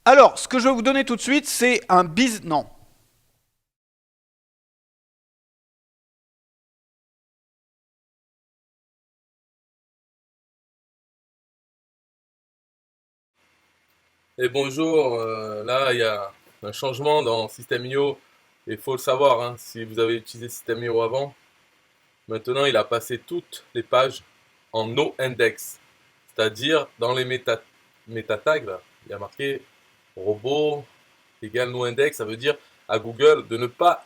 Alors, ce que je vais vous donner tout de suite, c'est un non. Et bonjour, là il y a un changement dans System.io et il faut le savoir, hein, si vous avez utilisé System.io avant, maintenant il a passé toutes les pages en no-index, c'est-à-dire dans les méta tags, là, il y a marqué robot égale no-index, ça veut dire à Google de ne pas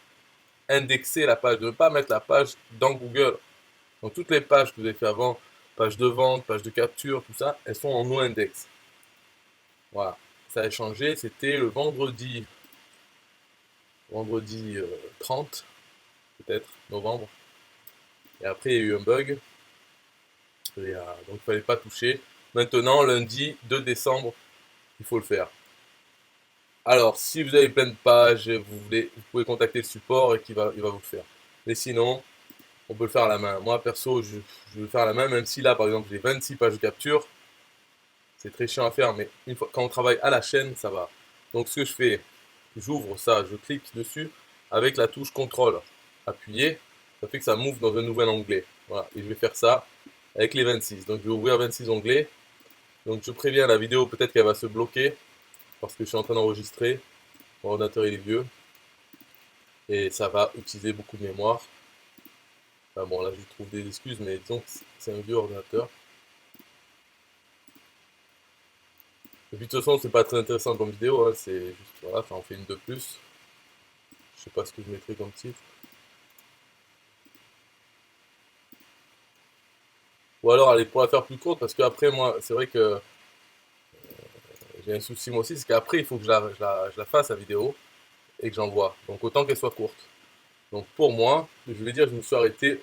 indexer la page, de ne pas mettre la page dans Google. Donc toutes les pages que vous avez fait avant, page de vente, page de capture, tout ça, elles sont en no-index. Voilà, ça a changé, c'était le vendredi 30, peut-être, novembre. Et après, il y a eu un bug, donc il ne fallait pas toucher. Maintenant, lundi 2 décembre, il faut le faire. Alors, si vous avez plein de pages, vous pouvez contacter le support et il va vous le faire. Mais sinon, on peut le faire à la main. Moi, perso, je vais le faire à la main, même si là, par exemple, j'ai 26 pages de capture. C'est très chiant à faire, mais une fois, quand on travaille à la chaîne, ça va. Donc, ce que je fais, j'ouvre ça, je clique dessus avec la touche contrôle appuyée, ça fait que ça m'ouvre dans un nouvel onglet. Voilà, et je vais faire ça avec les 26. Donc je vais ouvrir 26 onglets. Donc je préviens la vidéo, peut-être qu'elle va se bloquer parce que je suis en train d'enregistrer. Mon ordinateur il est vieux et ça va utiliser beaucoup de mémoire. Enfin bon, là je trouve des excuses, mais disons que c'est un vieux ordinateur. Et puis de toute façon, c'est pas très intéressant comme vidéo, hein, c'est juste voilà, ça en fait une de plus. Je sais pas ce que je mettrai comme titre. Ou alors, allez, pour la faire plus courte, parce qu'après, moi, c'est vrai que j'ai un souci moi aussi, c'est qu'après, il faut que je la fasse, la vidéo, et que j'envoie. Donc, autant qu'elle soit courte. Donc, pour moi, je vais dire, je me suis arrêté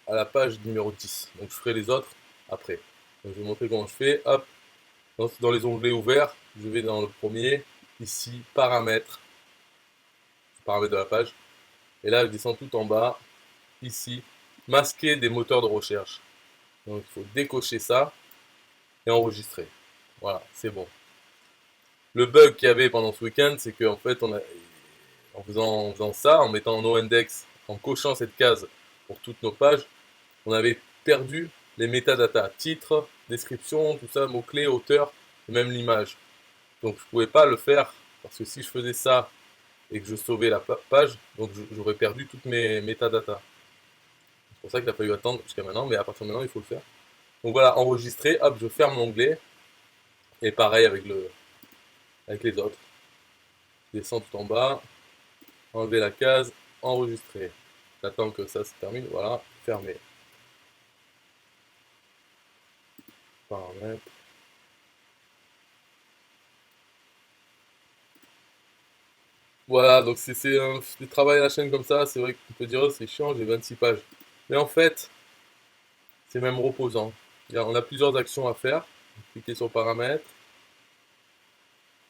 à la page numéro 10. Donc, je ferai les autres après. Donc, je vais vous montrer comment je fais. Hop, dans les onglets ouverts, je vais dans le premier, ici, paramètres, paramètres de la page. Et là, je descends tout en bas, ici, masquer des moteurs de recherche. Donc, il faut décocher ça et enregistrer. Voilà, c'est bon. Le bug qu'il y avait pendant ce week-end, c'est qu'en fait, en faisant ça, en mettant no index, en cochant cette case pour toutes nos pages, on avait perdu les métadatas, titre, description, tout ça, mots-clés, auteur, et même l'image. Donc je ne pouvais pas le faire, parce que si je faisais ça et que je sauvais la page, donc j'aurais perdu toutes mes métadatas. C'est pour ça qu'il a fallu attendre jusqu'à maintenant, mais à partir de maintenant, il faut le faire. Donc voilà, enregistrer, hop, je ferme l'onglet, et pareil avec les autres. Je descends tout en bas, enlever la case, enregistrer. J'attends que ça se termine, voilà, fermer. Paramètres. Voilà, donc c'est un des travail à la chaîne comme ça, c'est vrai qu'on peut dire oh, c'est chiant, j'ai 26 pages. Mais en fait, c'est même reposant. On a plusieurs actions à faire. Cliquer sur paramètres,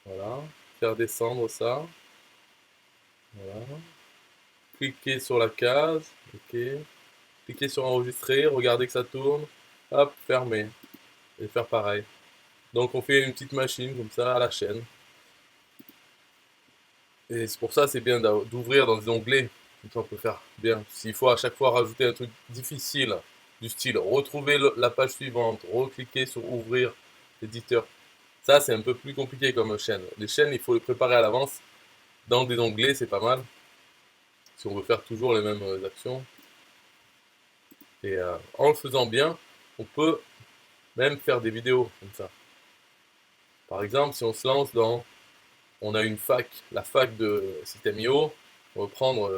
voilà, faire descendre ça, voilà. Cliquer sur la case, ok. Cliquer sur enregistrer, regarder que ça tourne, hop, fermer. Et faire pareil. Donc on fait une petite machine comme ça à la chaîne. Et c'est pour ça c'est bien d'ouvrir dans des onglets. Comme ça on peut faire bien. S'il faut à chaque fois rajouter un truc difficile, du style retrouver la page suivante, recliquer sur ouvrir l'éditeur. Ça c'est un peu plus compliqué comme chaîne. Les chaînes il faut les préparer à l'avance. Dans des onglets c'est pas mal. Si on veut faire toujours les mêmes actions. Et en le faisant bien, on peut même faire des vidéos comme ça. Par exemple, si on se lance on a une fac, la fac de System.io, on va prendre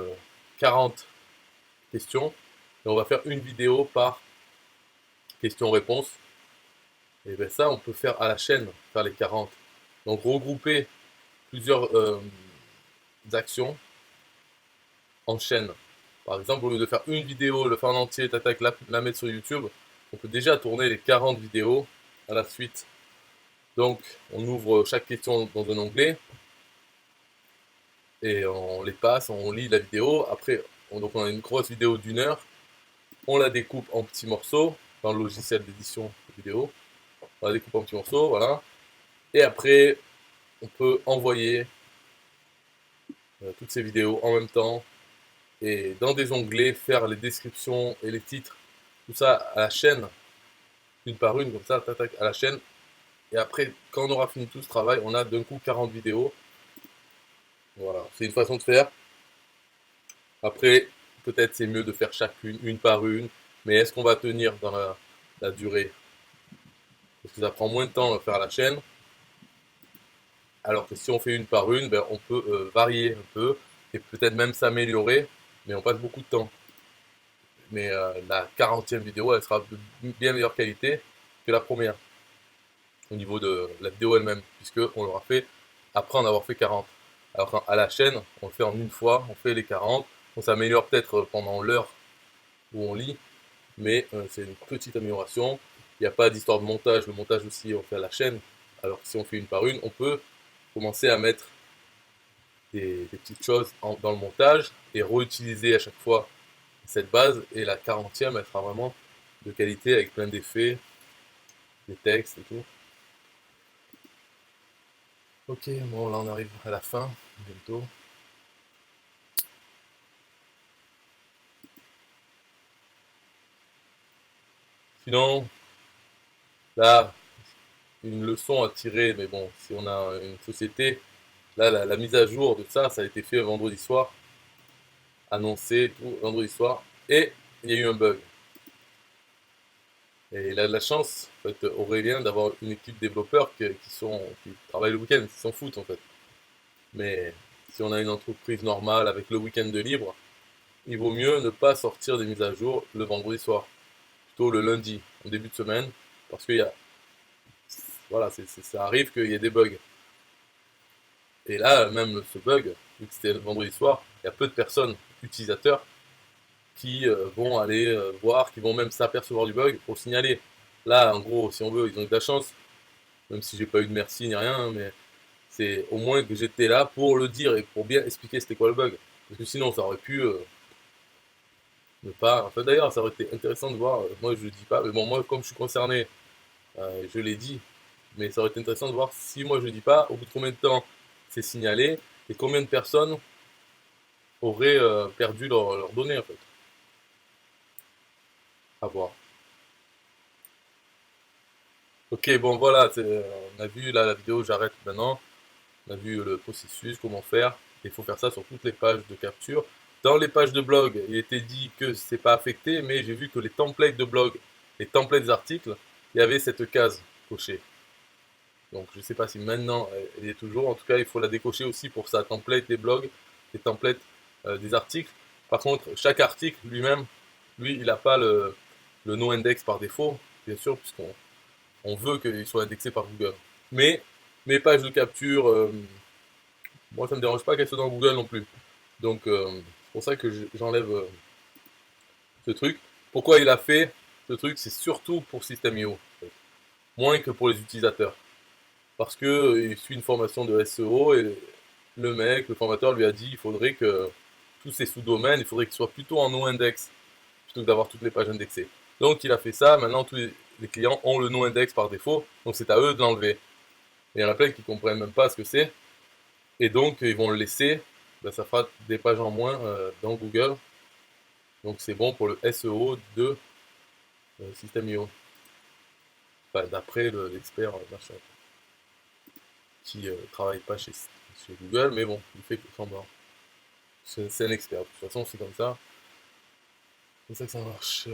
40 questions et on va faire une vidéo par question-réponse. Et bien ça, on peut faire à la chaîne, faire les 40. Donc regrouper plusieurs actions en chaîne. Par exemple, au lieu de faire une vidéo, le faire en entier, t'attaques la mettre sur YouTube, on peut déjà tourner les 40 vidéos à la suite. Donc, on ouvre chaque question dans un onglet et on les passe, on lit la vidéo. Après, donc on a une grosse vidéo d'1 heure. On la découpe en petits morceaux dans le logiciel d'édition vidéo. On la découpe en petits morceaux, voilà. Et après, on peut envoyer toutes ces vidéos en même temps et dans des onglets faire les descriptions et les titres, tout ça à la chaîne, une par une, comme ça, tac, tac, à la chaîne. Et après, quand on aura fini tout ce travail, on a d'un coup 40 vidéos. Voilà, c'est une façon de faire. Après, peut-être c'est mieux de faire chacune, une par une, mais est-ce qu'on va tenir dans la durée? Parce que ça prend moins de temps de faire la chaîne. Alors que si on fait une par une, ben, on peut varier un peu et peut-être même s'améliorer, mais on passe beaucoup de temps. Mais la 40e vidéo, elle sera de bien meilleure qualité que la première, au niveau de la vidéo elle-même, puisqu'on l'aura fait après en avoir fait 40. Alors qu'à la chaîne, on le fait en une fois, on fait les 40, on s'améliore peut-être pendant l'heure où on lit, mais c'est une petite amélioration. Il n'y a pas d'histoire de montage, le montage aussi on fait à la chaîne, alors que si on fait une par une, on peut commencer à mettre des petites choses dans le montage et réutiliser à chaque fois cette base, et la 40e elle sera vraiment de qualité avec plein d'effets, des textes et tout. Ok, bon là on arrive à la fin, bientôt. Sinon, là, une leçon à tirer, mais bon, si on a une société, là la mise à jour de ça, ça a été fait vendredi soir, annoncé tout vendredi soir, et il y a eu un bug. Et il a de la chance, en fait, Aurélien, d'avoir une équipe de développeurs qui travaillent le week-end, qui s'en foutent en fait. Mais si on a une entreprise normale avec le week-end de libre, il vaut mieux ne pas sortir des mises à jour le vendredi soir, plutôt le lundi, en début de semaine, parce que voilà, ça arrive qu'il y ait des bugs. Et là, même ce bug, vu que c'était le vendredi soir, il y a peu de personnes, utilisateurs, qui vont aller voir, qui vont même s'apercevoir du bug pour le signaler. Là, en gros, si on veut, ils ont eu de la chance, même si j'ai pas eu de merci ni rien, hein, mais c'est au moins que j'étais là pour le dire et pour bien expliquer c'était quoi le bug. Parce que sinon, ça aurait pu ne pas. Enfin, d'ailleurs, ça aurait été intéressant de voir. Moi, je le dis pas, mais bon, moi, comme je suis concerné, je l'ai dit. Mais ça aurait été intéressant de voir si moi je le dis pas, au bout de combien de temps c'est signalé et combien de personnes auraient perdu leurs données en fait. À voir. Ok, bon voilà, on a vu là la vidéo, j'arrête maintenant. On a vu le processus, comment faire. Il faut faire ça sur toutes les pages de capture. Dans les pages de blog, il était dit que c'est pas affecté, mais j'ai vu que les templates de blog, les templates d'articles, il y avait cette case cochée. Donc je ne sais pas si maintenant elle est toujours. En tout cas, il faut la décocher aussi pour sa template des blogs, les templates des articles. Par contre, chaque article lui-même, lui, il n'a pas le no-index par défaut, bien sûr, puisqu'on veut qu'il soit indexé par Google. Mais mes pages de capture, moi ça ne me dérange pas qu'elles soient dans Google non plus. Donc c'est pour ça que j'enlève ce truc. Pourquoi il a fait ce truc? C'est surtout pour System.io, en fait. Moins que pour les utilisateurs. Parce qu'il suit une formation de SEO et le formateur lui a dit qu'il faudrait que tous ces sous-domaines, il faudrait qu'ils soient plutôt en no-index, plutôt que d'avoir toutes les pages indexées. Donc il a fait ça, maintenant tous les clients ont le no-index par défaut, donc c'est à eux de l'enlever. Il y en a plein qui ne comprennent même pas ce que c'est, et donc ils vont le laisser, ben, ça fera des pages en moins dans Google, donc c'est bon pour le SEO de System.io. Enfin, d'après l'expert machin, qui travaille pas chez Google, mais bon, il fait semblant. C'est un expert, de toute façon c'est comme ça. C'est ça que ça marche.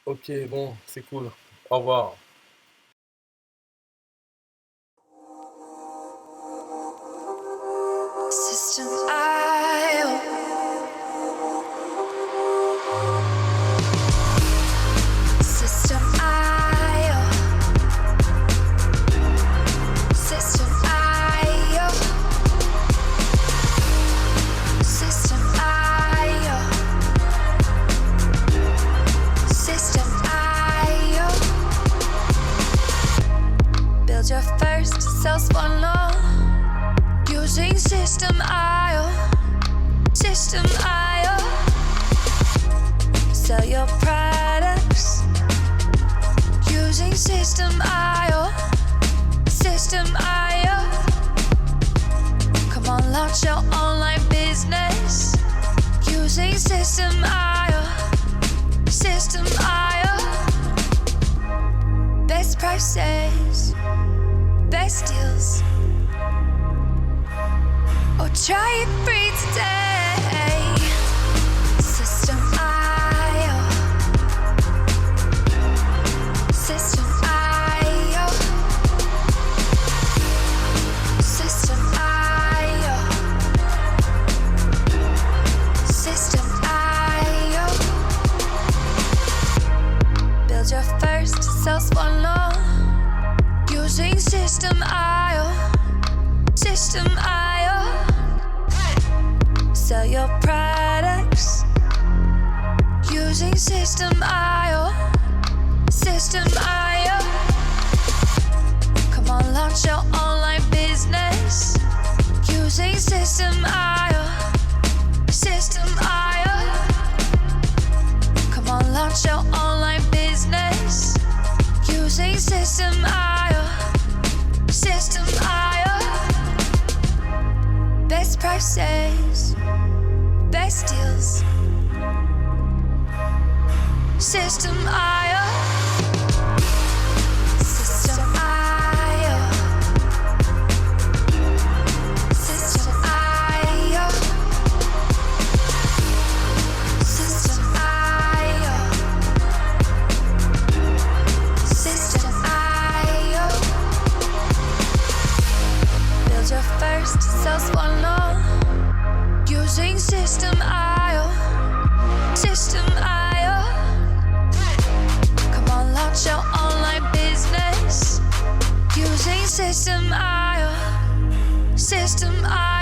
Ok, bon, c'est cool. Au revoir. System.io. System.io. System.io. System.io. System.io. Build your first self-funnel using System.io. System IO. System IO. Best prices, best deals. Or try it free today. System IO. System IO. System IO. System IO. Build your first self-one using System IO. System IO. Sell your products using System IO. System IO. Come on, launch your online business using System IO. System IO. Come on, launch your online business using System IO. System IO. Best prices, best deals. System IO. System IO. System IO. System IO. System IO. Build your first self-one using System IO. System IO. Come on, launch your online business using System IO. System IO.